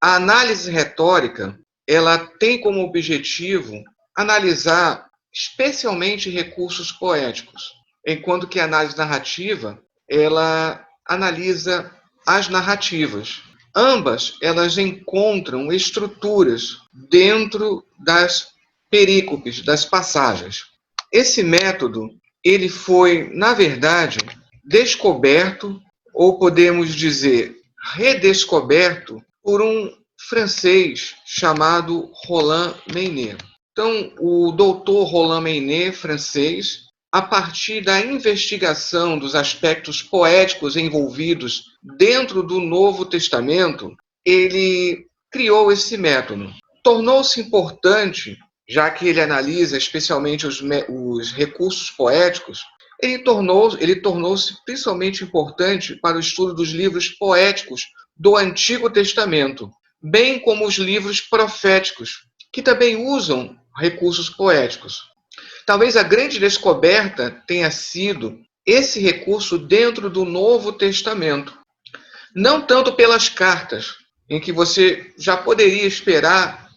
A análise retórica, ela tem como objetivo analisar especialmente recursos poéticos, enquanto que a análise narrativa, ela analisa as narrativas. Ambas, elas encontram estruturas dentro das perícopes, das passagens. Esse método, ele foi, na verdade, descoberto, ou podemos dizer, redescoberto por um francês chamado Roland Maynet. Então, o doutor Roland Maynet, francês, a partir da investigação dos aspectos poéticos envolvidos dentro do Novo Testamento, ele criou esse método. Tornou-se importante, já que ele analisa especialmente os recursos poéticos, ele tornou-se principalmente importante para o estudo dos livros poéticos do Antigo Testamento, bem como os livros proféticos, que também usam recursos poéticos. Talvez a grande descoberta tenha sido esse recurso dentro do Novo Testamento. Não tanto pelas cartas, em que você já poderia esperar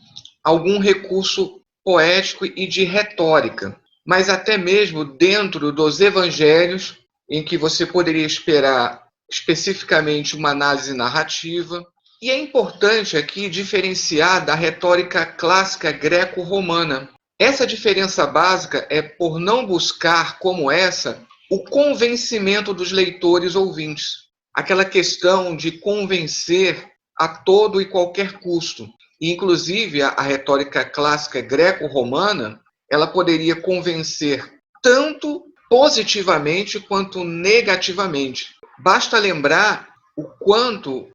algum recurso poético e de retórica, mas até mesmo dentro dos evangelhos, em que você poderia esperar especificamente uma análise narrativa. E é importante aqui diferenciar da retórica clássica greco-romana. Essa diferença básica é por não buscar, como essa, o convencimento dos leitores ouvintes. Aquela questão de convencer a todo e qualquer custo. E, inclusive, a retórica clássica greco-romana, ela poderia convencer tanto positivamente quanto negativamente. Basta lembrar o quanto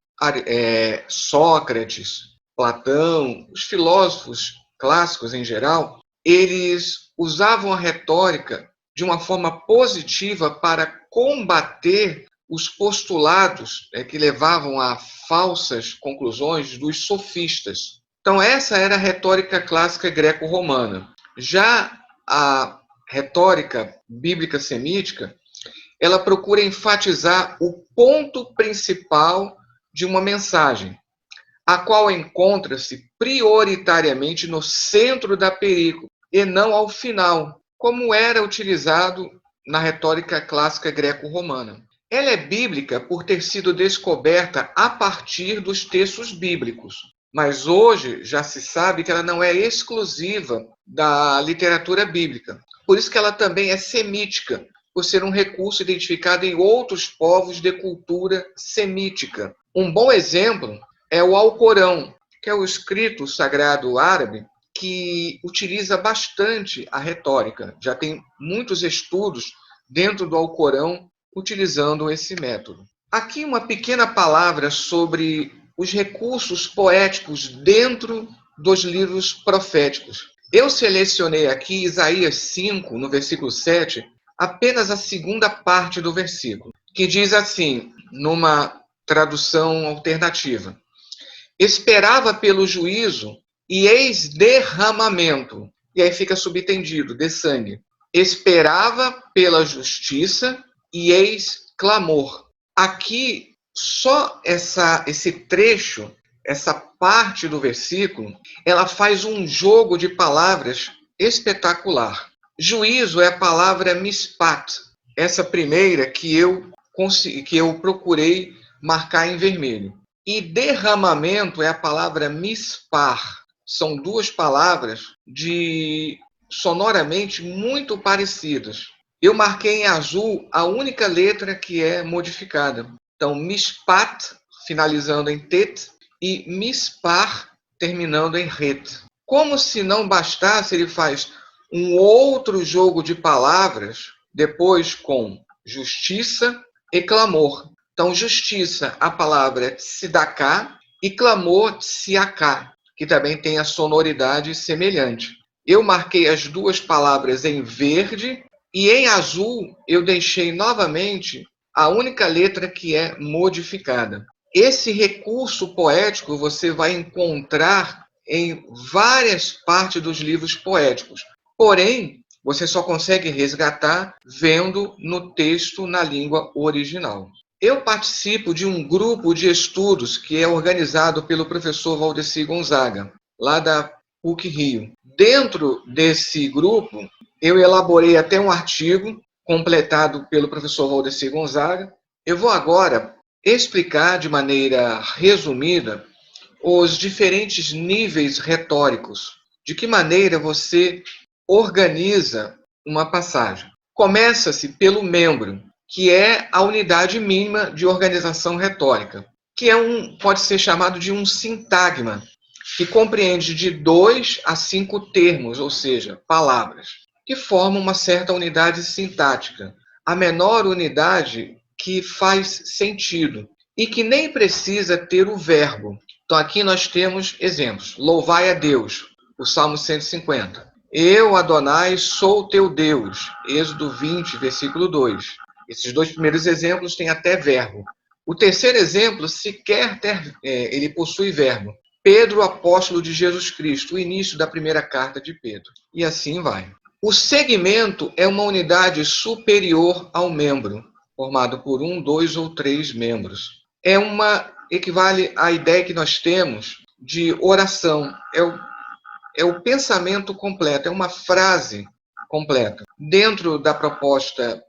Sócrates, Platão, os filósofos clássicos em geral, eles usavam a retórica de uma forma positiva para combater os postulados que levavam a falsas conclusões dos sofistas. Então, essa era a retórica clássica greco-romana. Já a retórica bíblica semítica, ela procura enfatizar o ponto principal de uma mensagem, a qual encontra-se prioritariamente no centro da perícope e não ao final, como era utilizado na retórica clássica greco-romana. Ela é bíblica por ter sido descoberta a partir dos textos bíblicos, mas hoje já se sabe que ela não é exclusiva da literatura bíblica. Por isso que ela também é semítica, por ser um recurso identificado em outros povos de cultura semítica. Um bom exemplo é o Alcorão, que é o escrito sagrado árabe que utiliza bastante a retórica. Já tem muitos estudos dentro do Alcorão utilizando esse método. Aqui uma pequena palavra sobre os recursos poéticos dentro dos livros proféticos. Eu selecionei aqui Isaías 5, no versículo 7, apenas a segunda parte do versículo, que diz assim, numa tradução alternativa: esperava pelo juízo e eis derramamento. E aí fica subtendido, de sangue. Esperava pela justiça e eis clamor. Aqui, só esse trecho, essa parte do versículo, ela faz um jogo de palavras espetacular. Juízo é a palavra mispat, essa primeira que eu procurei marcar em vermelho. E derramamento é a palavra mispar. São duas palavras sonoramente muito parecidas. Eu marquei em azul a única letra que é modificada. Então, mispat, finalizando em tet, e mispar, terminando em ret. Como se não bastasse, ele faz um outro jogo de palavras, depois com justiça e clamor. Então, justiça, a palavra é tzedakah, e clamor, tsiaká, que também tem a sonoridade semelhante. Eu marquei as duas palavras em verde, e em azul eu deixei novamente a única letra que é modificada. Esse recurso poético você vai encontrar em várias partes dos livros poéticos. Porém, você só consegue resgatar vendo no texto na língua original. Eu participo de um grupo de estudos que é organizado pelo professor Valdeci Gonzaga, lá da PUC-Rio. Dentro desse grupo, eu elaborei até um artigo completado pelo professor Valdeci Gonzaga. Eu vou agora explicar de maneira resumida os diferentes níveis retóricos. De que maneira você organiza uma passagem? Começa-se pelo membro, que é a unidade mínima de organização retórica, que pode ser chamado de um sintagma, que compreende de 2 a 5 termos, ou seja, palavras, que formam uma certa unidade sintática, a menor unidade que faz sentido e que nem precisa ter o verbo. Então aqui nós temos exemplos. Louvai a Deus, o Salmo 150. Eu, Adonai, sou teu Deus, Êxodo 20, versículo 2. Esses dois primeiros exemplos têm até verbo. O terceiro exemplo ele possui verbo. Pedro, apóstolo de Jesus Cristo, o início da primeira carta de Pedro. E assim vai. O segmento é uma unidade superior ao membro, formado por 1, 2 ou 3 membros. Equivale à ideia que nós temos de oração. É o pensamento completo, é uma frase completa. Dentro da proposta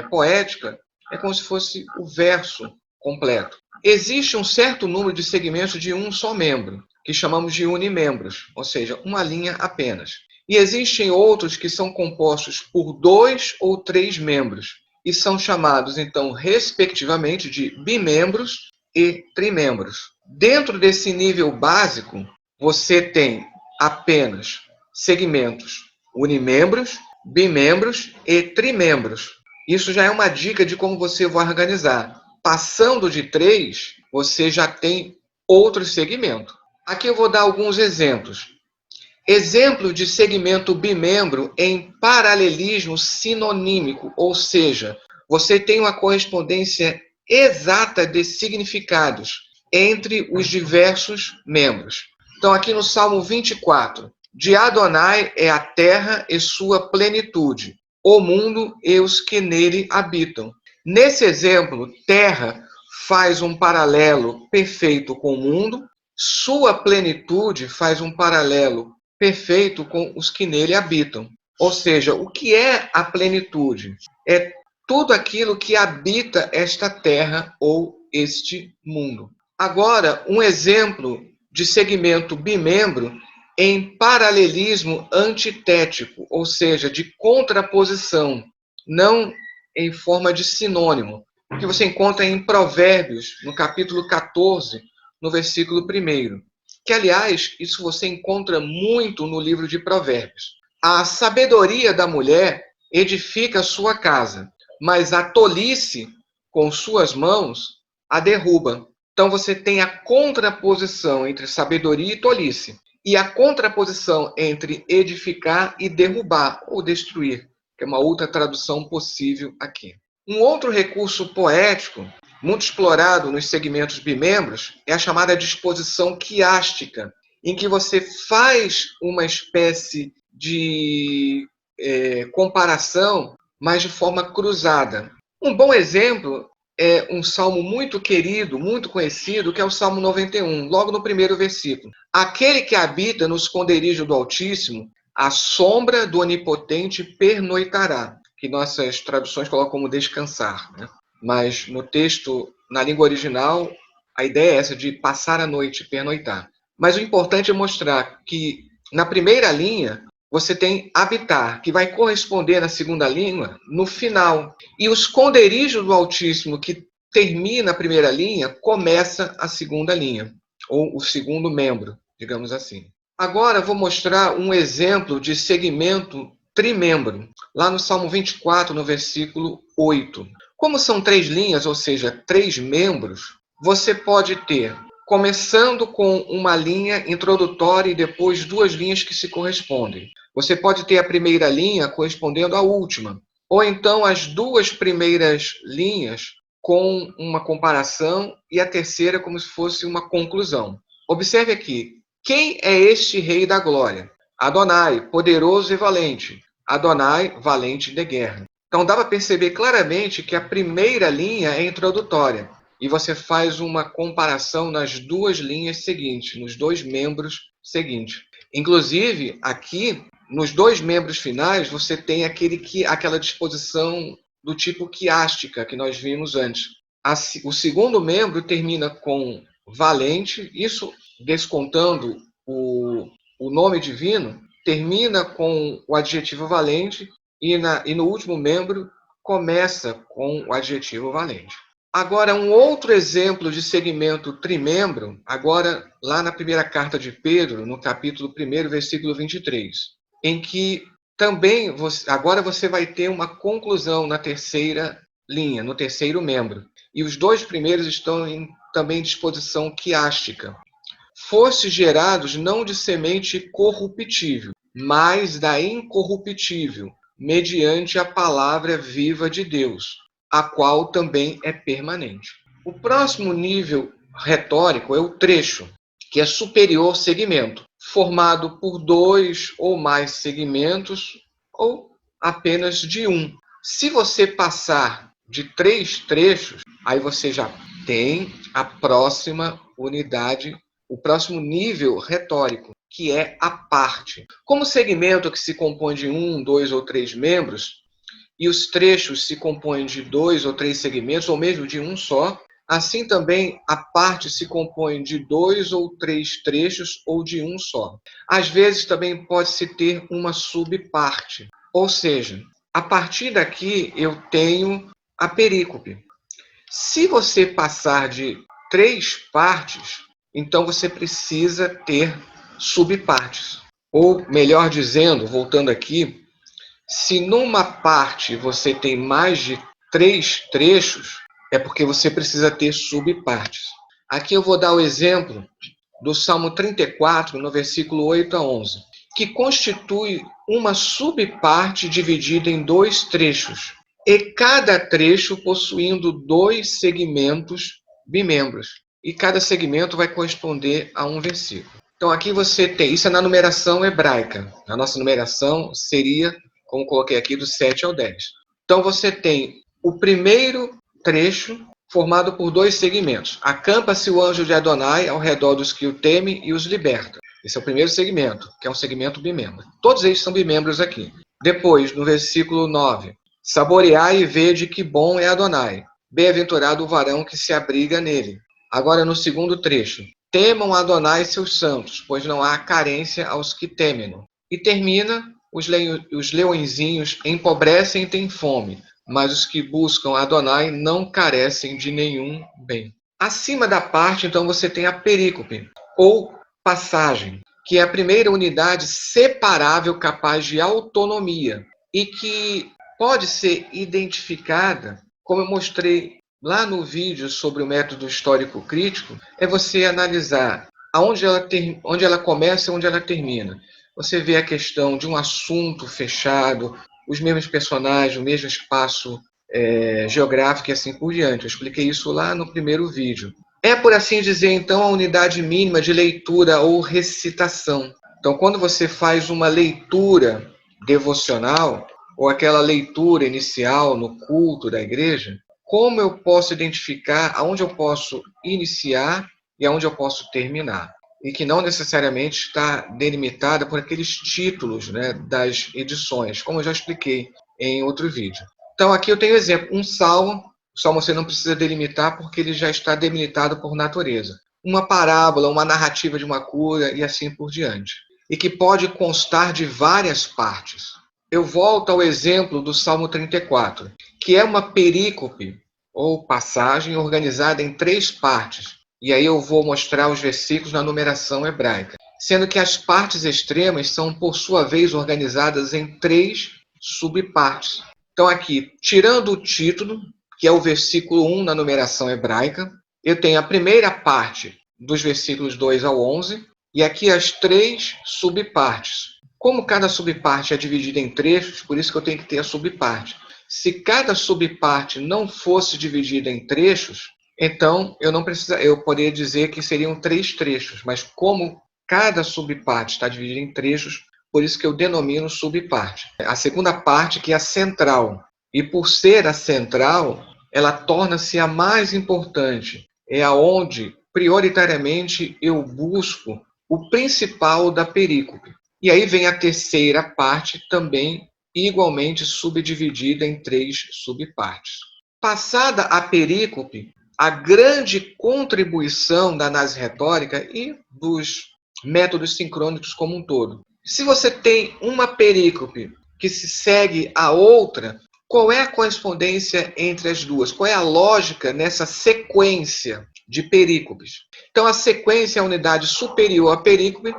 poética, é como se fosse o verso completo. Existe um certo número de segmentos de um só membro, que chamamos de unimembros, ou seja, uma linha apenas. E existem outros que são compostos por 2 ou 3 membros, e são chamados, então, respectivamente, de bimembros e trimembros. Dentro desse nível básico, você tem apenas segmentos unimembros, bimembros e trimembros. Isso já é uma dica de como você vai organizar. Passando de 3, você já tem outro segmento. Aqui eu vou dar alguns exemplos. Exemplo de segmento bimembro em paralelismo sinonímico, ou seja, você tem uma correspondência exata de significados entre os diversos membros. Então, aqui no Salmo 24, de Adonai é a terra e sua plenitude, o mundo e os que nele habitam. Nesse exemplo, terra faz um paralelo perfeito com o mundo, sua plenitude faz um paralelo perfeito com os que nele habitam. Ou seja, o que é a plenitude? É tudo aquilo que habita esta terra ou este mundo. Agora, um exemplo de segmento bimembro em paralelismo antitético, ou seja, de contraposição, não em forma de sinônimo, que você encontra em Provérbios, no capítulo 14, no versículo 1. Que, aliás, isso você encontra muito no livro de Provérbios. A sabedoria da mulher edifica a sua casa, mas a tolice, com suas mãos, a derruba. Então você tem a contraposição entre sabedoria e tolice, e a contraposição entre edificar e derrubar, ou destruir, que é uma outra tradução possível aqui. Um outro recurso poético, muito explorado nos segmentos bimembros, é a chamada disposição quiástica, em que você faz uma espécie de comparação, mas de forma cruzada. Um bom exemplo é um salmo muito querido, muito conhecido, que é o Salmo 91, logo no primeiro versículo. Aquele que habita no esconderijo do Altíssimo, a sombra do Onipotente pernoitará, que nossas traduções colocam como descansar, né? Mas no texto, na língua original, a ideia é essa, de passar a noite, pernoitar. Mas o importante é mostrar que, na primeira linha, você tem habitar, que vai corresponder na segunda linha, no final. E o esconderijo do Altíssimo, que termina a primeira linha, começa a segunda linha, ou o segundo membro, digamos assim. Agora vou mostrar um exemplo de segmento trimembro, lá no Salmo 24, no versículo 8. Como são 3 linhas, ou seja, 3 membros, você pode ter, começando com uma linha introdutória e depois 2 linhas que se correspondem. Você pode ter a primeira linha correspondendo à última, ou então as 2 primeiras linhas com uma comparação e a terceira como se fosse uma conclusão. Observe aqui, quem é este Rei da Glória? Adonai, poderoso e valente. Adonai, valente de guerra. Então dá para perceber claramente que a primeira linha é introdutória. E você faz uma comparação nas duas linhas seguintes, nos dois membros seguintes. Inclusive, aqui, nos dois membros finais, você tem aquela disposição do tipo quiástica que nós vimos antes. O segundo membro termina com valente, isso descontando o nome divino, termina com o adjetivo valente e no último membro começa com o adjetivo valente. Agora, um outro exemplo de segmento trimembro, agora lá na primeira carta de Pedro, no capítulo 1, versículo 23, em que também agora você vai ter uma conclusão na terceira linha, no terceiro membro. E os dois primeiros estão também em disposição quiástica. Fostes gerados não de semente corruptível, mas da incorruptível, mediante a palavra viva de Deus, a qual também é permanente. O próximo nível retórico é o trecho, que é superior segmento, formado por dois ou mais segmentos ou apenas de um. Se você passar de 3 trechos, aí você já tem a próxima unidade, o próximo nível retórico, que é a parte. Como segmento que se compõe de 1, 2 ou 3 membros, e os trechos se compõem de 2 ou 3 segmentos, ou mesmo de um só, assim também a parte se compõe de 2 ou 3 trechos ou de um só. Às vezes também pode-se ter uma subparte, ou seja, a partir daqui eu tenho a perícope. Se você passar de 3 partes, então você precisa ter subpartes. Ou, melhor dizendo, voltando aqui, se numa parte você tem mais de 3 trechos, é porque você precisa ter subpartes. Aqui eu vou dar o exemplo do Salmo 34, no versículo 8 a 11, que constitui uma subparte dividida em 2 trechos, e cada trecho possuindo 2 segmentos bimembros. E cada segmento vai corresponder a um versículo. Então aqui você tem, isso é na numeração hebraica. A nossa numeração seria, como coloquei aqui, do 7 ao 10. Então você tem o primeiro trecho formado por 2 segmentos. Acampa-se o anjo de Adonai ao redor dos que o temem e os liberta. Esse é o primeiro segmento, que é um segmento bimembro. Todos eles são bimembros aqui. Depois, no versículo 9, saboreai e vede que bom é Adonai. Bem-aventurado o varão que se abriga nele. Agora, no segundo trecho, temam Adonai seus santos, pois não há carência aos que temem-no. E termina, os leõezinhos empobrecem e têm fome, mas os que buscam Adonai não carecem de nenhum bem. Acima da parte, então, você tem a perícope, ou passagem, que é a primeira unidade separável capaz de autonomia e que pode ser identificada, como eu mostrei lá no vídeo sobre o método histórico crítico, é você analisar onde ela começa e onde ela termina. Você vê a questão de um assunto fechado, os mesmos personagens, o mesmo espaço geográfico e assim por diante. Eu expliquei isso lá no primeiro vídeo. É, por assim dizer, então, a unidade mínima de leitura ou recitação. Então, quando você faz uma leitura devocional, ou aquela leitura inicial no culto da igreja, como eu posso identificar aonde eu posso iniciar e aonde eu posso terminar? E que não necessariamente está delimitada por aqueles títulos, né, das edições, como eu já expliquei em outro vídeo. Então, aqui eu tenho exemplo, um salmo. O salmo você não precisa delimitar porque ele já está delimitado por natureza. Uma parábola, uma narrativa de uma cura e assim por diante. E que pode constar de várias partes. Eu volto ao exemplo do Salmo 34, que é uma perícope ou passagem organizada em 3 partes. E aí eu vou mostrar os versículos na numeração hebraica. Sendo que as partes extremas são, por sua vez, organizadas em 3 subpartes. Então aqui, tirando o título, que é o versículo 1 na numeração hebraica, eu tenho a primeira parte dos versículos 2 ao 11, e aqui as 3 subpartes. Como cada subparte é dividida em trechos, por isso que eu tenho que ter a subparte. Se cada subparte não fosse dividida em trechos, então eu poderia dizer que seriam 3 trechos, mas como cada subparte está dividida em trechos, por isso que eu denomino subparte. A segunda parte, que é a central, E por ser a central, ela torna-se a mais importante. É aonde, prioritariamente, eu busco o principal da perícope. E aí vem a terceira parte, também igualmente subdividida em 3 subpartes. Passada a perícope, a grande contribuição da análise retórica e dos métodos sincrônicos como um todo. Se você tem uma perícope que se segue a outra, qual é a correspondência entre as duas? Qual é a lógica nessa sequência de perícopes? Então, a sequência é a unidade superior à perícope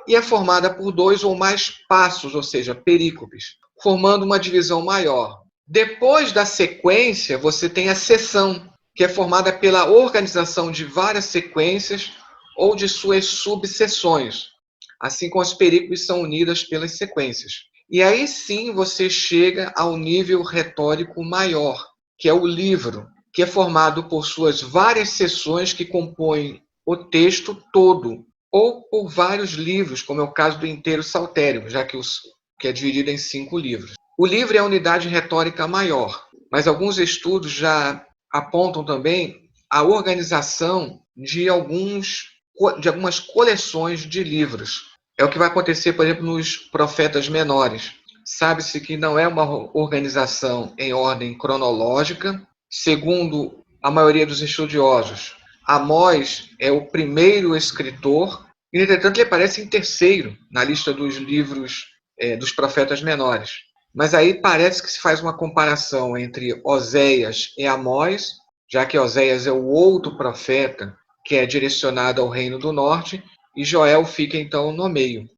e é formada por 2 ou mais passos, ou seja, perícopes, formando uma divisão maior. Depois da sequência, você tem a seção, que é formada pela organização de várias sequências ou de suas subseções, assim como as perícopes são unidas pelas sequências. E aí sim você chega ao nível retórico maior, que é o livro, que é formado por suas várias seções que compõem o texto todo, ou por vários livros, como é o caso do inteiro saltério, já que é dividido em 5 livros. O livro é a unidade retórica maior, mas alguns estudos já apontam também a organização de algumas coleções de livros. É o que vai acontecer, por exemplo, nos profetas menores. Sabe-se que não é uma organização em ordem cronológica, segundo a maioria dos estudiosos. Amós é o primeiro escritor, e, entretanto, ele aparece em terceiro na lista dos livros dos profetas menores. Mas aí parece que se faz uma comparação entre Oséias e Amós, já que Oséias é o outro profeta que é direcionado ao Reino do Norte, e Joel fica então no meio.